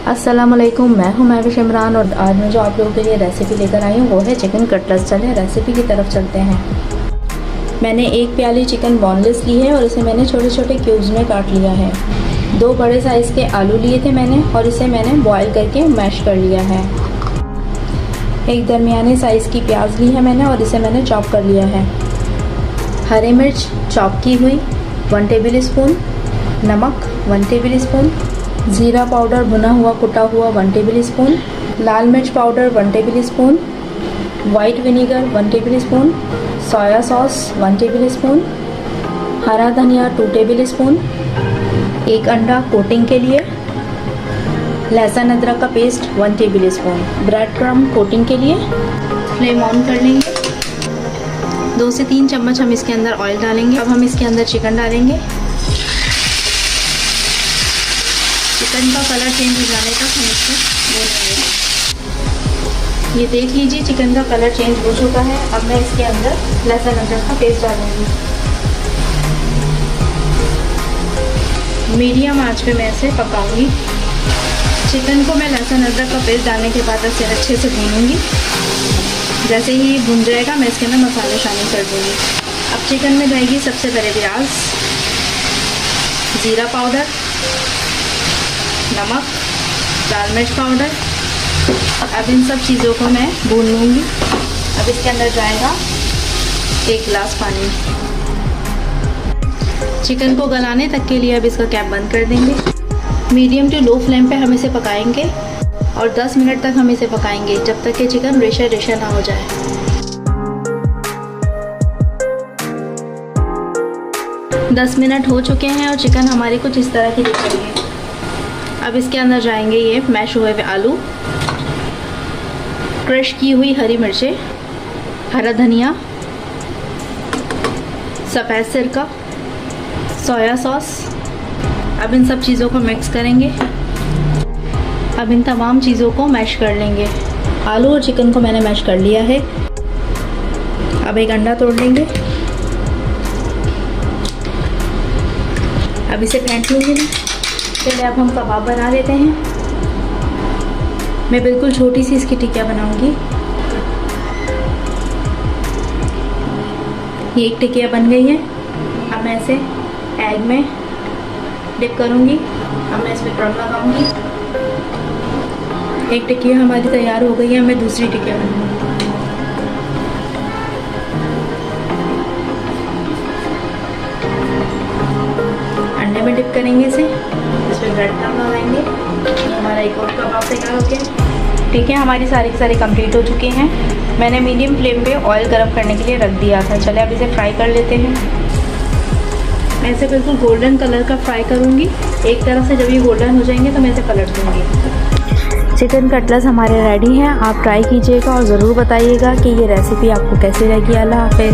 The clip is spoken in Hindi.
अस्सलामुअलैकुम, मैं हूं महविश इमरान और आज मैं जो आप लोगों के लिए रेसिपी लेकर आई हूं वो है चिकन कटलेट्स। चलें रेसिपी की तरफ चलते हैं। मैंने एक प्याली चिकन बोनलेस ली है और इसे मैंने छोटे छोटे क्यूब्स में काट लिया है। 2 बड़े साइज़ के आलू लिए थे मैंने और इसे मैंने बॉयल करके मैश कर लिया है। एक दरमियाने साइज़ की प्याज ली है मैंने और इसे मैंने चॉप कर लिया है। हरी मिर्च चॉप की हुई 1 टेबल स्पून, नमक 1 टेबल स्पून, ज़ीरा पाउडर भुना हुआ कुटा हुआ 1 टेबल स्पून, लाल मिर्च powder 1 table spoon, white vinegar 1 table spoon, soya sauce 1 table spoon, हरा धनिया 2 टेबल स्पून, 1 अंडा कोटिंग के लिए, लहसुन अदरक का paste 1 table spoon, bread crumb coating के लिए। फ्लेम ऑन कर लेंगे। 2 से 3 चम्मच हम इसके अंदर ऑयल डालेंगे। अब हम इसके अंदर चिकन डालेंगे। चिकन का कलर चेंज हो जाने तक हम इसको भूनेंगे। ये देख लीजिए चिकन का कलर चेंज हो चुका है। अब मैं इसके अंदर लहसुन अदरक का पेस्ट डालूंगी। मीडियम आंच पे मैं इसे पकाऊंगी। चिकन को मैं लहसुन अदरक का पेस्ट डालने के बाद इसे अच्छे से भूनूंगी। जैसे ही भुन जाएगा मैं इसके अंदर मसाले शामिल कर दूंगी। अब चिकन में जाएगी सबसे पहले प्याज, ज़ीरा पाउडर, नमक, लाल मिर्च पाउडर। अब इन सब चीज़ों को मैं भून लूँगी। अब इसके अंदर जाएगा 1 गिलास पानी। चिकन को गलाने तक के लिए अब इसका कैप बंद कर देंगे। मीडियम टू लो फ्लेम पे हम इसे पकाएंगे और 10 मिनट तक हम इसे पकाएंगे जब तक कि चिकन रेशा रेशा ना हो जाए। दस मिनट हो चुके हैं और चिकन हमारी कुछ इस तरह की दिख रही है। अब इसके अंदर जाएंगे ये मैश हुए हुए आलू, क्रश की हुई हरी मिर्चें, हरा धनिया, सफ़ेद सिरका, सोया सॉस। अब इन सब चीज़ों को मिक्स करेंगे। अब इन तमाम चीज़ों को मैश कर लेंगे। आलू और चिकन को मैंने मैश कर लिया है। अब 1 अंडा तोड़ लेंगे। अब इसे फेंट लूँगी मैं। चलिए अब हम कबाब बना लेते हैं। मैं बिल्कुल छोटी सी इसकी टिक्कियाँ बनाऊंगी। ये 1 टिक्किया बन गई है। अब मैं इसे एग में डिप करूंगी। अब मैं इसमें क्रम्ब लगाऊंगी। 1 टिक्किया हमारी तैयार हो गई है। मैं दूसरी टिक्किया बनाऊंगी। अंडे में डिप करेंगे इसे। इसमें ब्रेड क्रम्ब लगाएंगे। हमारा एक और कबाब तैयार हो गया। ठीक है, हमारी सारी के सारे कंप्लीट हो चुके हैं। मैंने मीडियम फ्लेम पे ऑयल गर्म करने के लिए रख दिया था। चले अब इसे फ्राई कर लेते हैं। मैं इसे बिल्कुल गोल्डन कलर का फ्राई करूँगी। एक तरफ से जब ये गोल्डन हो जाएंगे तो मैं इसे पलट दूँगी। चिकन कटलेट्स हमारे रेडी हैं। आप ट्राई कीजिएगा और ज़रूर बताइएगा कि ये रेसिपी आपको कैसी लगी। अल्लाह हाफ़िज़।